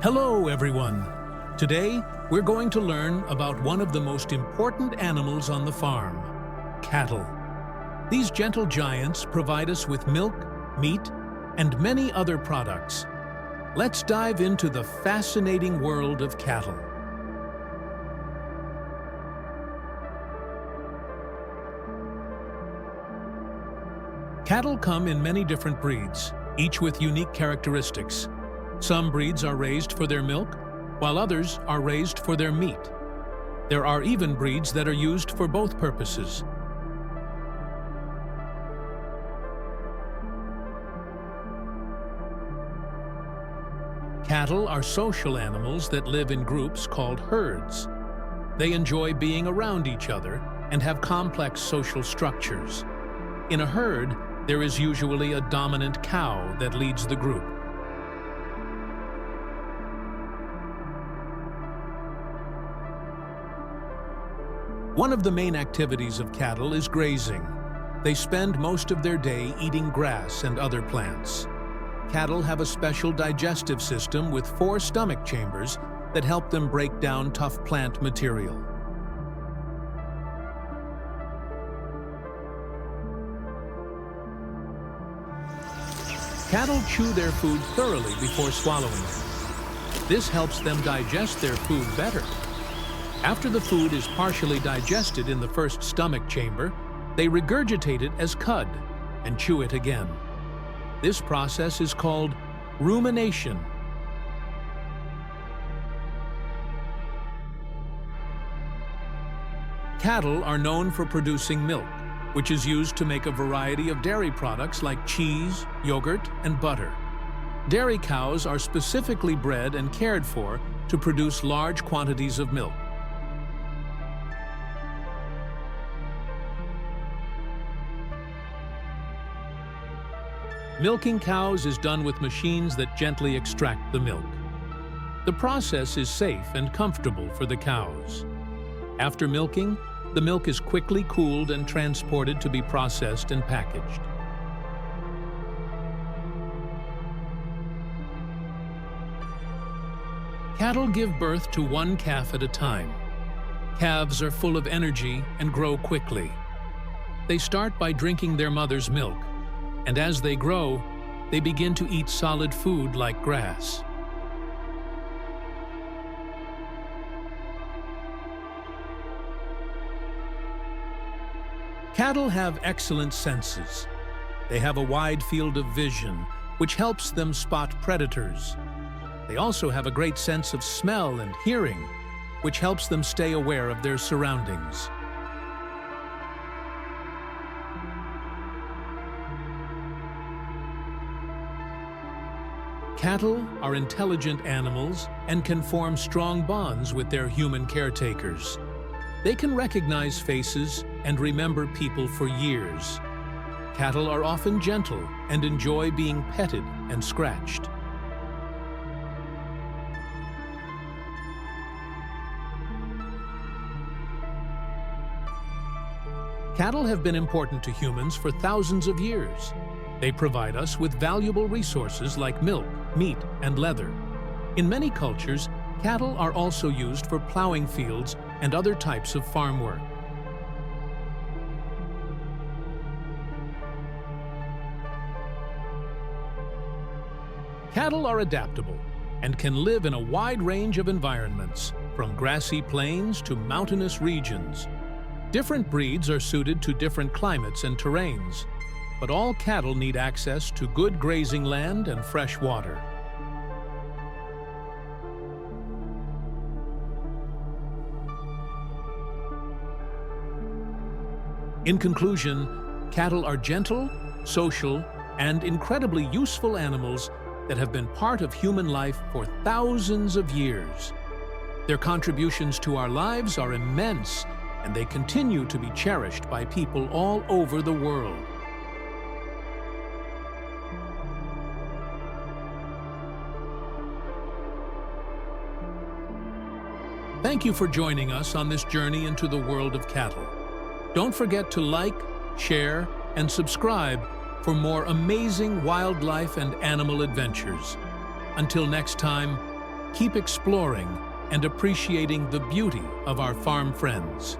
Hello, everyone. Today, we're going to learn about one of the most important animals on the farm, cattle. These gentle giants provide us with milk, meat, and many other products. Let's dive into the fascinating world of cattle. Cattle come in many different breeds, each with unique characteristics. Some breeds are raised for their milk, while others are raised for their meat. There are even breeds that are used for both purposes. Cattle are social animals that live in groups called herds. They enjoy being around each other and have complex social structures. In a herd, there is usually a dominant cow that leads the group. One of the main activities of cattle is grazing. They spend most of their day eating grass and other plants. Cattle have a special digestive system with 4 stomach chambers that help them break down tough plant material. Cattle chew their food thoroughly before swallowing it. This helps them digest their food better. After the food is partially digested in the first stomach chamber, they regurgitate it as cud and chew it again. This process is called rumination. Cattle are known for producing milk, which is used to make a variety of dairy products like cheese, yogurt, and butter. Dairy cows are specifically bred and cared for to produce large quantities of milk. Milking cows is done with machines that gently extract the milk. The process is safe and comfortable for the cows. After milking, the milk is quickly cooled and transported to be processed and packaged. Cattle give birth to 1 calf at a time. Calves are full of energy and grow quickly. They start by drinking their mother's milk, and as they grow, they begin to eat solid food like grass. Cattle have excellent senses. They have a wide field of vision, which helps them spot predators. They also have a great sense of smell and hearing, which helps them stay aware of their surroundings. Cattle are intelligent animals and can form strong bonds with their human caretakers. They can recognize faces and remember people for years. Cattle are often gentle and enjoy being petted and scratched. Cattle have been important to humans for thousands of years. They provide us with valuable resources like milk, meat, and leather. In many cultures, cattle are also used for plowing fields and other types of farm work. Cattle are adaptable and can live in a wide range of environments, from grassy plains to mountainous regions. Different breeds are suited to different climates and terrains, but all cattle need access to good grazing land and fresh water. In conclusion, cattle are gentle, social, and incredibly useful animals that have been part of human life for thousands of years. Their contributions to our lives are immense, and they continue to be cherished by people all over the world. Thank you for joining us on this journey into the world of cattle. Don't forget to like, share, and subscribe for more amazing wildlife and animal adventures. Until next time, keep exploring and appreciating the beauty of our farm friends.